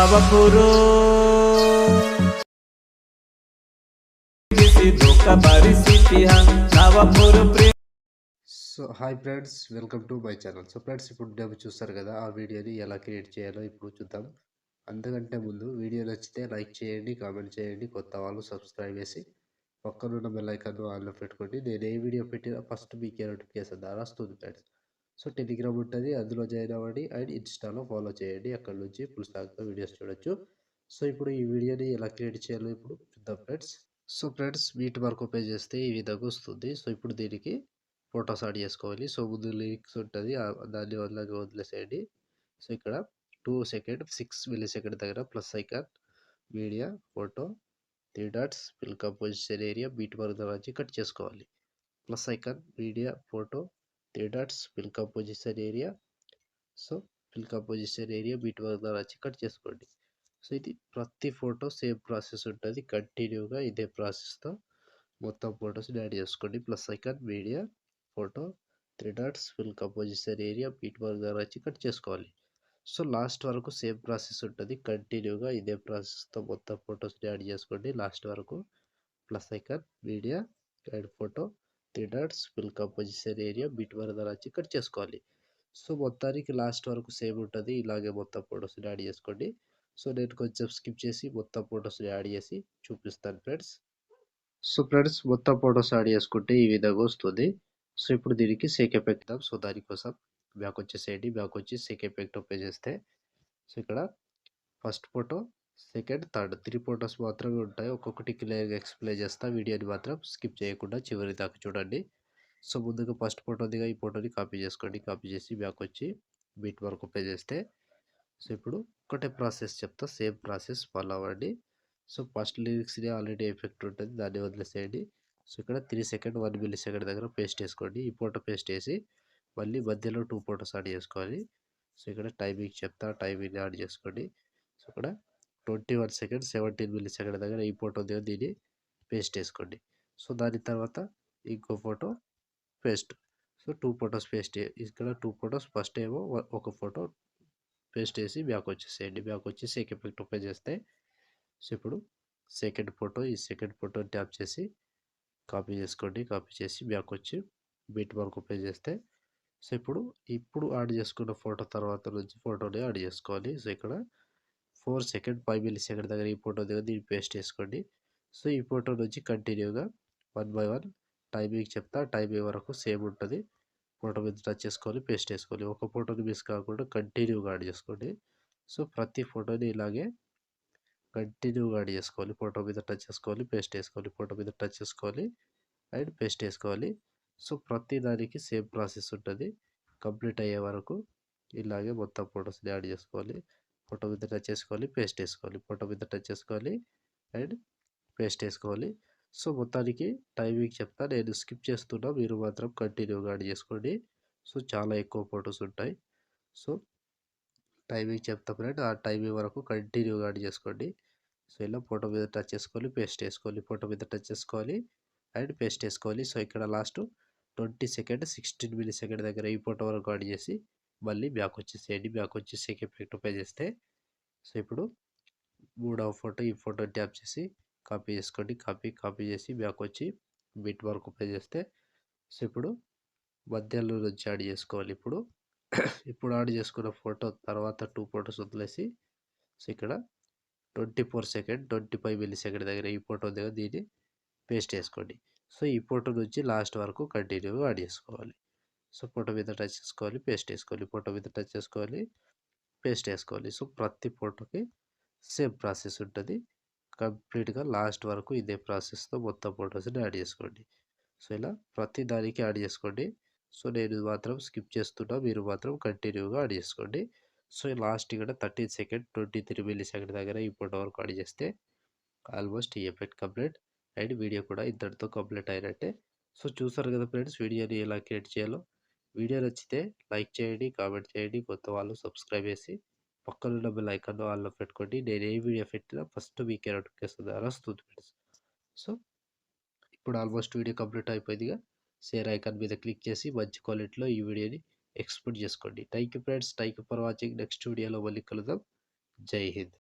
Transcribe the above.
నవపురు దుఃఖ పరిస్థితి నవపురు so hi friends, welcome to my channel. So friends, ఇప్పుడు డబ్బు చూస్తారు కదా, ఆ వీడియోని ఎలా క్రియేట్ చేయాలో ఇప్పుడు చూద్దాం. అంతకంటే ముందు వీడియో నచ్చితే లైక్ చేయండి, కామెంట్ చేయండి, కొత్త వాళ్ళు సబ్స్క్రైబ్ చేసి పక్కనున్న బెల్ ఐకాన్ ఆన్లో పెట్టుకోండి. నేను ఏ వీడియో పెట్టినా ఫస్ట్ మీకే నోటిఫికేషన్ ద్వారా వస్తుంది ఫ్రెండ్స్. సో టెలిగ్రామ్ ఉంటుంది, అందులో జాయిన్ అవ్వండి. అండ్ ఇన్స్టాలో ఫాలో చేయండి, అక్కడ నుంచి ఫుల్ స్టాక్తో వీడియోస్ చూడొచ్చు. సో ఇప్పుడు ఈ వీడియోని ఎలా క్రియేట్ చేయాలో ఇప్పుడు చూద్దాం ఫ్రెండ్స్. సో ఫ్రెండ్స్, వీటి వరకు ఓపెన్ చేస్తే ఈ విధంగా వస్తుంది. సో ఇప్పుడు దీనికి ఫొటోస్ యాడ్ చేసుకోవాలి. సో ముందు లిరిక్స్ ఉంటుంది, దాన్ని వదిలేసేయండి. సో ఇక్కడ 2 సెకండ్ 6 మిల్లీ సెకండ్ దగ్గర plus icon, media, photo, 3 dots, fill composition area, beat వరకు వచ్చి కట్ చేసుకోవాలి. Plus icon, media, photo, 3 dots, fill composition area. So fill composition area, beat వరకు వచ్చి కట్ చేసుకోండి. సో ఇది ప్రతి ఫోటో సేమ్ ప్రాసెస్ ఉంటుంది, కంటిన్యూగా ఇదే ప్రాసెస్తో మొత్తం ఫొటోస్ని యాడ్ చేసుకోండి. Plus icon, media, photo, 3 dots, fill composition area, beat mark దగ్గర వచ్చి కట్ చేసుకోవాలి. సో లాస్ట్ వరకు సేమ్ ప్రాసెస్ ఉంటుంది, కంటిన్యూగా ఇదే ప్రాసెస్తో మొత్తం ఫొటోస్ని యాడ్ చేసుకోండి లాస్ట్ వరకు. Plus icon, media and photo, 3 dots, fill composition area, beat mark దగ్గర వచ్చి కట్ చేసుకోవాలి. సో మొత్తానికి లాస్ట్ వరకు సేమ్ ఉంటుంది, ఇలాగే మొత్తం ఫొటోస్ని యాడ్ చేసుకోండి. సో నేను కొంచెం స్కిప్ చేసి మొత్తం ఫొటోస్ని యాడ్ చేసి చూపిస్తాను ఫ్రెండ్స్. సో ఫ్రెండ్స్, మొత్తం ఫొటోస్ యాడ్ చేసుకుంటే ఈ విధంగా వస్తుంది. సో ఇప్పుడు దీనికి సేక్ ఎఫెక్ట్ ఇద్దాం. సో దానికోసం బ్యాక్ వచ్చేసేయండి, బ్యాక్ వచ్చి సేక్ ఎఫెక్ట్ ఓపెన్ చేస్తే సో ఇక్కడ first photo, second, third 3 photos మాత్రమే ఉంటాయి. ఒక్కొక్కటి క్లియర్గా ఎక్స్ప్లెయిన్ చేస్తా, వీడియోని మాత్రం స్కిప్ చేయకుండా చివరి దాకా చూడండి. సో ముందుగా ఫస్ట్ ఫోటో దిగా ఈ ఫోటోని కాపీ చేసుకోండి. కాపీ చేసి బ్యాక్ వచ్చి బీట్ వరకు ఓపెన్ చేస్తే సో ఇప్పుడు ఒకటే ప్రాసెస్ చెప్తా, సేమ్ ప్రాసెస్ ఫాలో అవ్వండి. సో ఫస్ట్ లిరిక్స్ని ఆల్రెడీ ఎఫెక్ట్ ఉంటుంది, దాన్ని వదిలేసేయండి. సో ఇక్కడ 3 సెకండ్ 1 మిల్లీ సెకండ్ దగ్గర పేస్ట్ వేసుకోండి. ఈ ఫోటో పేస్ట్ వేసి మళ్ళీ మధ్యలో 2 ఫొటోస్ యాడ్ చేసుకోవాలి. సో ఇక్కడ టైమింగ్ చెప్తా, టైమింగ్ యాడ్ చేసుకోండి. సో ఇక్కడ 21 సెకండ్ 17 మిల్లీ సెకండ్ దగ్గర ఈ ఫోటో దగ్గర దీన్ని పేస్ట్ వేసుకోండి. సో దాని తర్వాత ఇంకో photo paste. So 2 photos paste, ఇక్కడ 2 ఫొటోస్, ఫస్ట్ ఏమో ఒక ఫోటో పేస్ట్ వేసి బ్యాక్ వచ్చేసేయండి. బ్యాక్ వచ్చి సేక్ ఎఫెక్ట్ ఓపెన్ చేస్తే సో ఇప్పుడు సెకండ్ ఫోటో, ఈ సెకండ్ ఫోటో ట్యాప్ చేసి కాపీ చేసుకోండి. కాపీ చేసి బ్యాక్ వచ్చి బీట్ మార్క్ ఓపెన్ చేస్తే సో ఇప్పుడు యాడ్ చేసుకున్న ఫోటో తర్వాత నుంచి ఫోటోని యాడ్ చేసుకోవాలి. సో ఇక్కడ 4 సెకండ్ 5 మిల్లీ సెకండ్ దగ్గర ఈ ఫోటో దగ్గర దీన్ని పేస్ట్ చేసుకోండి. సో ఈ ఫోటో నుంచి కంటిన్యూగా 1 బై 1 టైమింగ్ చెప్తా, టైమింగ్ వరకు సేమ్ ఉంటుంది. ఫోటో మీద టచ్ చేసుకోవాలి, పేస్ట్ చేసుకోవాలి. ఒక ఫోటోని మిస్ కాకుండా కంటిన్యూగా యాడ్ చేసుకోండి. సో ప్రతి ఫోటోని ఇలాగే కంటిన్యూగా యాడ్ చేసుకోవాలి. ఫోటో మీద టచ్ చేసుకోవాలి, పేస్ట్ వేసుకోవాలి, ఫోటో మీద టచ్ చేసుకోవాలి అండ్ పేస్ట్ వేసుకోవాలి. సో ప్రతి దానికి సేమ్ ప్రాసెస్ ఉంటుంది, కంప్లీట్ అయ్యే వరకు ఇలాగే మొత్తం ఫొటోస్ని యాడ్ చేసుకోవాలి. ఫోటో మీద టచ్ చేసుకోవాలి, పేస్ట్ వేసుకోవాలి, ఫోటో మీద టచ్ చేసుకోవాలి అండ్ పేస్ట్ వేసుకోవాలి. సో మొత్తానికి టైమింగ్ చెప్తా, నేను స్కిప్ చేస్తున్నా, మీరు మాత్రం కంటిన్యూగా యాడ్ చేసుకోండి. సో చాలా ఎక్కువ ఫొటోస్ ఉంటాయి. సో టైమింగ్ చెప్తా ఫ్రెండ్, ఆ టైమింగ్ వరకు కంటిన్యూగా యాడ్ చేసుకోండి. సో ఇలా ఫోటో మీద టచ్ చేసుకోవాలి, పేస్ట్ వేసుకోవాలి, ఫోటో మీద టచ్ చేసుకోవాలి అండ్ పేస్ట్ వేసుకోవాలి. సో ఇక్కడ లాస్ట్ 20 సెకండ్ 16 మిల్లీ సెకండ్ దగ్గర ఈ ఫోటో వరకు యాడ్ చేసి మళ్ళీ బ్యాక్ వచ్చేసేయండి. బ్యాక్ వచ్చి సేక్ ఎఫెక్ట్ ఓపెన్ చేస్తే సో ఇప్పుడు మూడవ ఫోటో, ఈ ఫోటో ట్యాప్ చేసి కాపీ చేసుకోండి. కాపీ చేసి బ్యాక్ వచ్చి బిట్ వరకు ఓపెన్ చేస్తే సో ఇప్పుడు మధ్యలో నుంచి యాడ్ చేసుకోవాలి. ఇప్పుడు యాడ్ చేసుకున్న ఫోటో తర్వాత 2 ఫొటోస్ వదిలేసి సో ఇక్కడ 24 సెకండ్ 25 మిల్లీ సెకండ్ దగ్గర ఈ ఫోటో దగ్గర దీన్ని పేస్ట్ చేసుకోండి. సో ఈ ఫోటో నుంచి లాస్ట్ వరకు కంటిన్యూగా యాడ్ చేసుకోవాలి. సో ఫోటో మీద టచ్ చేసుకోవాలి, పేస్ట్ వేసుకోవాలి, ఫోటో మీద టచ్ చేసుకోవాలి, పేస్ట్ వేసుకోవాలి. సో ప్రతి ఫోటోకి సేమ్ ప్రాసెస్ ఉంటుంది, కంప్లీట్గా లాస్ట్ వరకు ఇదే ప్రాసెస్తో మొత్తం ఫొటోస్ని యాడ్ చేసుకోండి. సో ఇలా ప్రతి దానికి యాడ్ చేసుకోండి. సో నేను మాత్రం స్కిప్ చేస్తున్నా, మీరు మాత్రం కంటిన్యూగా యాడ్ చేసుకోండి. సో లాస్ట్ ఇక్కడ 13 సెకండ్ 23 మిల్లీ సెకండ్ దగ్గర ఈ ఫోటో వరకు యాడ్ చేస్తే ఆల్మోస్ట్ ఈ ఎఫెక్ట్ కంప్లీట్ అండ్ వీడియో కూడా ఇంతటితో కంప్లీట్ అయినట్టే. సో చూసారు కదా ఫ్రెండ్స్, వీడియోని ఎలా క్రియేట్ చేయాలో. వీడియో నచ్చితే లైక్ చేయండి, కామెంట్ చేయండి, కొత్త వాళ్ళు సబ్స్క్రైబ్ చేసి పక్కనున్న బెల్ ఐకాన్ ఆన్లో పెట్టుకోండి. నేను ఏ వీడియో పెట్టినా ఫస్ట్ మీకే నోటిఫికేషన్ ద్వారా వస్తుంది ఫ్రెండ్స్. సో ఇప్పుడు ఆల్మోస్ట్ వీడియో కంప్లీట్ అయిపోయిందిగా, షేర్ ఐకాన్ మీద క్లిక్ చేసి మంచి క్వాలిటీలో ఈ వీడియోని ఎక్స్పోర్ట్ చేసుకోండి. Thank you friends, thank you for watching. Next వీడియోలో మళ్ళీ కలుద్దాం. జై హింద్.